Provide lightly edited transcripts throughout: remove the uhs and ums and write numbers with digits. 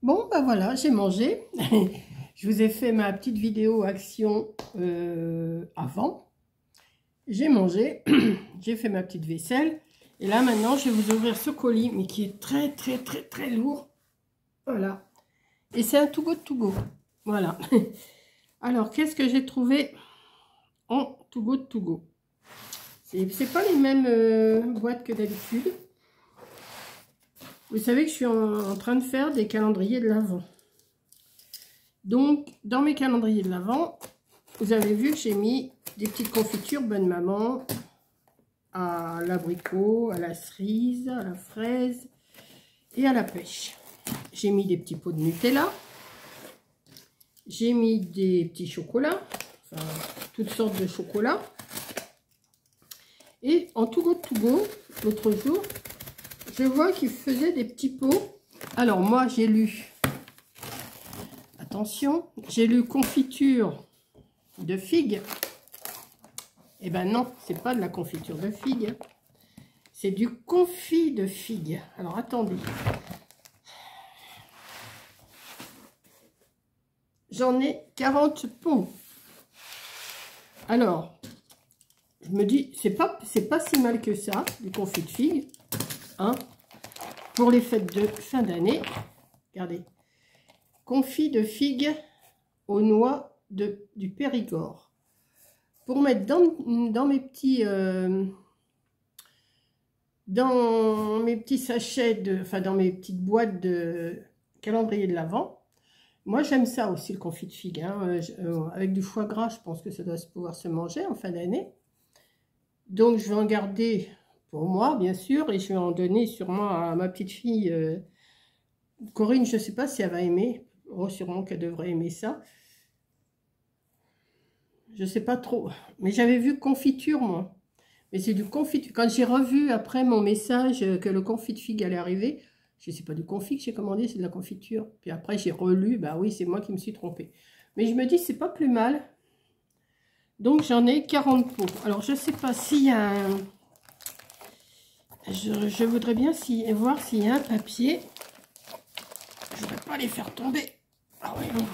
Bon, ben voilà, j'ai mangé. Je vous ai fait ma petite vidéo action avant. J'ai mangé, j'ai fait ma petite vaisselle. Et là, maintenant, je vais vous ouvrir ce colis, mais qui est très, très, très, très lourd. Voilà. Et c'est un to go to go. Voilà. Alors, qu'est-ce que j'ai trouvé en to go to go? C'est pas les mêmes boîtes que d'habitude. Vous savez que je suis en train de faire des calendriers de l'Avent. Donc, dans mes calendriers de l'Avent, vous avez vu que j'ai mis des petites confitures Bonne Maman à l'abricot, à la cerise, à la fraise et à la pêche. J'ai mis des petits pots de Nutella. J'ai mis des petits chocolats, enfin, toutes sortes de chocolats. Et en to go, l'autre jour, je vois qu'ils faisaient des petits pots. Alors moi, j'ai lu, attention, j'ai lu confiture de figues. Eh ben non, c'est pas de la confiture de figues. C'est du confit de figues. Alors attendez. J'en ai 40 pots. Alors, je me dis, c'est pas si mal que ça, du confit de figues. Hein, pour les fêtes de fin d'année. Regardez. Confit de figues aux noix du Périgord. Pour mettre dans mes petits sachets, enfin dans mes petites boîtes de calendrier de l'Avent. Moi j'aime ça aussi, le confit de figues. Hein. Avec du foie gras, je pense que ça doit pouvoir se manger en fin d'année. Donc je vais en garder pour moi, bien sûr, et je vais en donner sûrement à ma petite fille Corinne. Je ne sais pas si elle va aimer. Oh, sûrement qu'elle devrait aimer ça. Je sais pas trop, mais j'avais vu confiture moi, mais c'est du confit. Quand j'ai revu après mon message que le confit de figue allait arriver, je sais pas du confit que j'ai commandé, c'est de la confiture. Puis après j'ai relu, bah oui, c'est moi qui me suis trompée. Mais je me dis c'est pas plus mal. Donc j'en ai 40 pots. Alors je sais pas s'il y a un... Je voudrais bien voir s'il y a un papier. Je voudrais pas les faire tomber. Ah oui, non.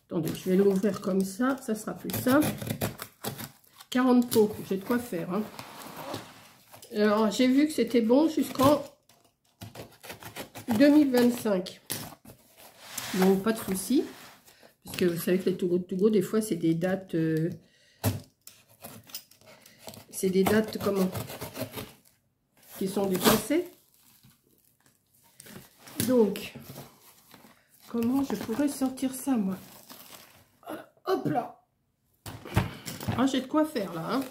Attendez, je vais l'ouvrir comme ça sera plus simple. 40 pots, j'ai de quoi faire. Hein. Alors, j'ai vu que c'était bon jusqu'en 2025. Donc, pas de souci. Parce que vous savez que les to go, des fois, c'est des dates... comment? Qui sont dépassées. Donc, comment je pourrais sortir ça, moi? Hop là! Ah, j'ai de quoi faire, là. Hein.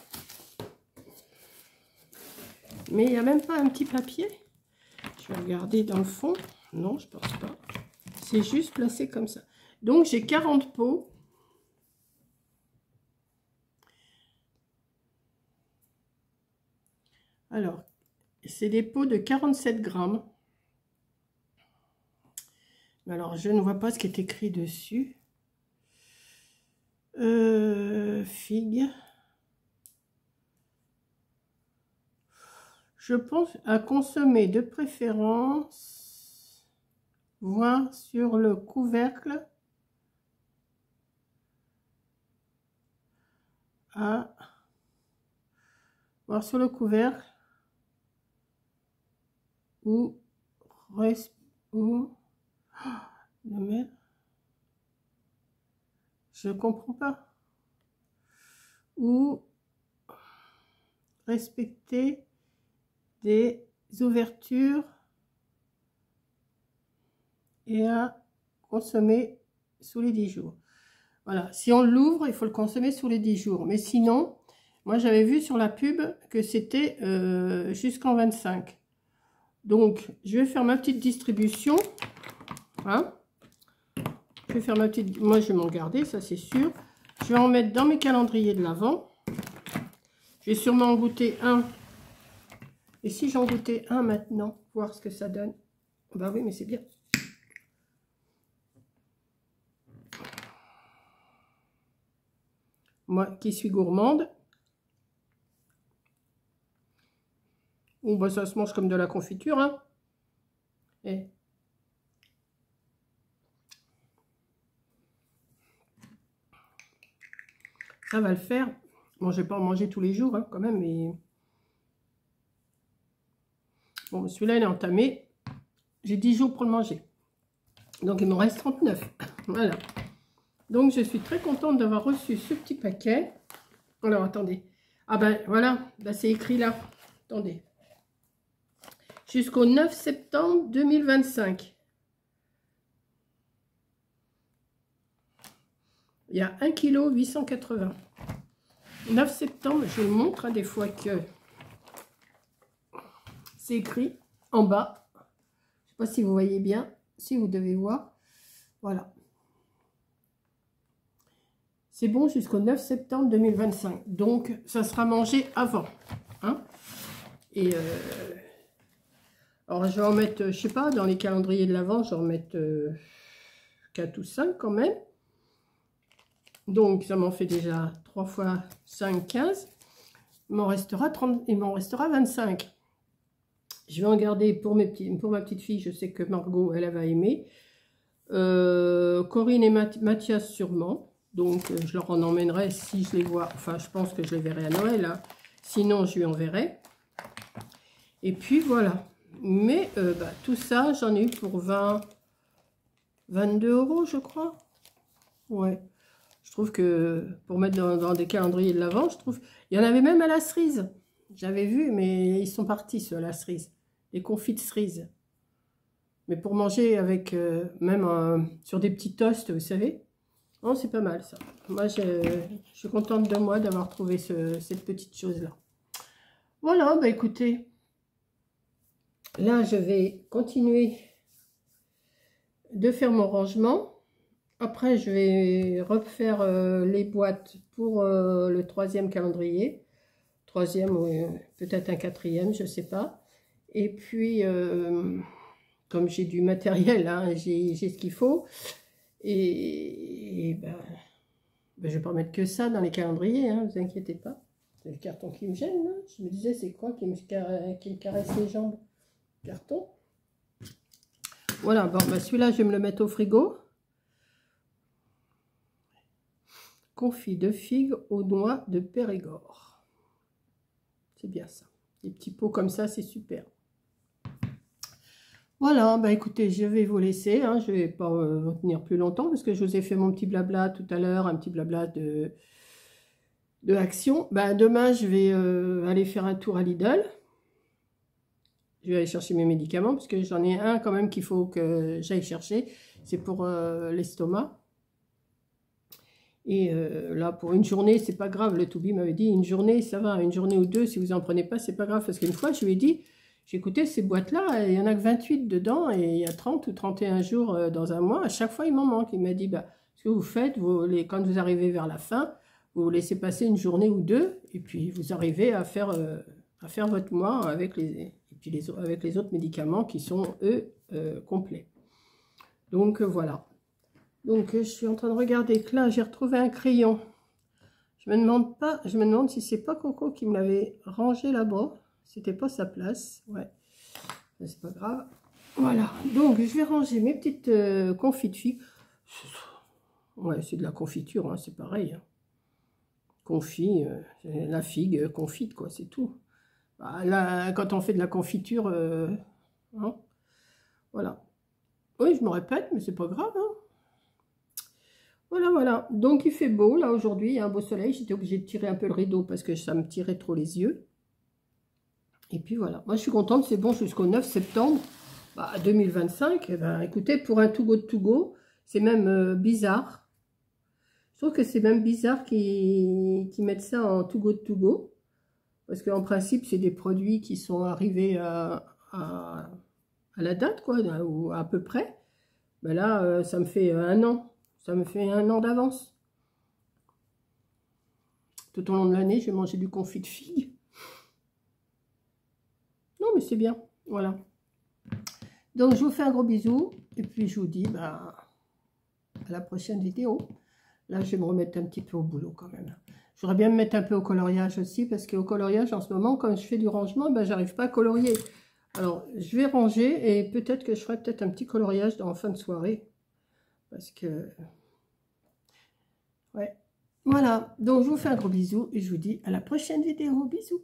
Mais il n'y a même pas un petit papier. Je vais regarder dans le fond. Non, je pense pas. C'est juste placé comme ça. Donc, j'ai 40 pots. Alors, c'est des pots de 47 grammes. Alors, je ne vois pas ce qui est écrit dessus. Figues. Je pense à consommer de préférence, voir sur le couvercle, voir sur le couvercle, ou je comprends pas, ou respecter des ouvertures et à consommer sous les 10 jours. Voilà, si on l'ouvre, il faut le consommer sous les 10 jours. Mais sinon, moi j'avais vu sur la pub que c'était jusqu'en 25. Donc, je vais faire ma petite distribution. Hein. Je vais faire ma petite... Moi, je vais m'en garder, ça c'est sûr. Je vais en mettre dans mes calendriers de l'Avent. Je vais sûrement en goûter un. Et si j'en goûtais un maintenant, voir ce que ça donne. Bah oui, mais c'est bien. Moi qui suis gourmande. Bon, bah ça se mange comme de la confiture, hein. Et Ça va le faire. Bon, je vais pas en manger tous les jours, hein, quand même, mais... Bon, celui-là, il est entamé. J'ai 10 jours pour le manger. Donc, il m'en reste 39. Voilà. Donc, je suis très contente d'avoir reçu ce petit paquet. Alors, attendez. Ah ben, voilà. Ben, c'est écrit là. Attendez. Jusqu'au 9 septembre 2025. Il y a 1,880 kg. 9 septembre, je vous montre hein, des fois que c'est écrit en bas. Je ne sais pas si vous voyez bien. Si vous devez voir. Voilà. C'est bon jusqu'au 9 septembre 2025. Donc, ça sera mangé avant. Hein. Et alors, je vais en mettre, je sais pas, dans les calendriers de l'Avent, je vais en mettre 4 ou 5 quand même. Donc, ça m'en fait déjà 3 fois 5, 15. Il m'en restera 30, il m'en restera 25. Je vais en garder pour ma petite fille. Je sais que Margot, elle va aimer. Corinne et Mathias sûrement. Donc, je leur en emmènerai si je les vois. Enfin, je pense que je les verrai à Noël. Hein. Sinon, je lui enverrai. Et puis, voilà. Mais bah, tout ça, j'en ai eu pour 22 €, je crois. Ouais. Je trouve que pour mettre dans des calendriers de l'Avent, je trouve... Il y en avait même à la cerise. J'avais vu, mais ils sont partis, ceux à la cerise. Les confits de cerise. Mais pour manger avec, même sur des petits toasts, vous savez. Oh, c'est pas mal, ça. Moi, je suis contente de moi d'avoir trouvé cette petite chose-là. Voilà, bah écoutez. Là, je vais continuer de faire mon rangement. Après, je vais refaire les boîtes pour le 3e calendrier. 3e ou peut-être un 4e, je ne sais pas. Et puis, comme j'ai du matériel, hein, j'ai ce qu'il faut. Et ben, je ne vais pas mettre que ça dans les calendriers, hein, vous inquiétez pas. C'est le carton qui me gêne, là. Je me disais, c'est quoi qui me caresse les jambes? Carton. Voilà, bon, ben celui-là, je vais me le mettre au frigo. Confit de figues aux noix de Périgord. C'est bien ça. Des petits pots comme ça, c'est super. Voilà, bah écoutez, je vais vous laisser. Hein, je ne vais pas vous tenir plus longtemps parce que je vous ai fait mon petit blabla tout à l'heure, un petit blabla de Action. Bah, demain, je vais aller faire un tour à Lidl. Je vais aller chercher mes médicaments parce que j'en ai un quand même qu'il faut que j'aille chercher. C'est pour l'estomac. Et là, pour une journée, c'est pas grave. Le Toubi m'avait dit, une journée, ça va. Une journée ou deux, si vous n'en prenez pas, c'est pas grave. Parce qu'une fois, je lui ai dit, j'ai écouté ces boîtes-là, il n'y en a que 28 dedans. Et il y a 30 ou 31 jours dans un mois. À chaque fois, il m'en manque. Il m'a dit, bah, ce que vous faites, quand vous arrivez vers la fin, vous laissez passer une journée ou deux. Et puis, vous arrivez à faire votre mois avec avec les autres médicaments qui sont, eux, complets. Donc, voilà. Donc, je suis en train de regarder que là, j'ai retrouvé un crayon. Je me demande si c'est pas Coco qui me l'avait rangé là-bas. C'était pas sa place. Ouais, c'est pas grave. Voilà. Donc, je vais ranger mes petites confits de figues. Ouais, c'est de la confiture, hein, c'est pareil. Hein. Confit, la figue confite, quoi, c'est tout. Bah, là, quand on fait de la confiture, hein, voilà. Oui, je me répète, mais c'est pas grave, hein. Voilà, voilà. Donc, il fait beau, là, aujourd'hui. Il y a un beau soleil. J'étais obligée de tirer un peu le rideau parce que ça me tirait trop les yeux. Et puis, voilà. Moi, je suis contente. C'est bon jusqu'au 9 septembre 2025. Eh ben, écoutez, pour un To Go de To Go, c'est même bizarre. Je trouve que c'est même bizarre qu'ils mettent ça en To Go de To Go. Parce qu'en principe, c'est des produits qui sont arrivés à la date, quoi, ou à peu près. Ben là, ça me fait un an. Ça me fait un an d'avance. Tout au long de l'année, je vais manger du confit de figues. Non, mais c'est bien. Voilà. Donc, je vous fais un gros bisou. Et puis, je vous dis à la prochaine vidéo. Là, je vais me remettre un petit peu au boulot quand même. Je voudrais bien me mettre un peu au coloriage aussi. Parce qu'au coloriage, en ce moment, quand je fais du rangement, ben, j'arrive pas à colorier. Alors, je vais ranger. Et peut-être que je ferai peut-être un petit coloriage en fin de soirée. Parce que... ouais. Voilà, donc je vous fais un gros bisou et je vous dis à la prochaine vidéo. Bisous.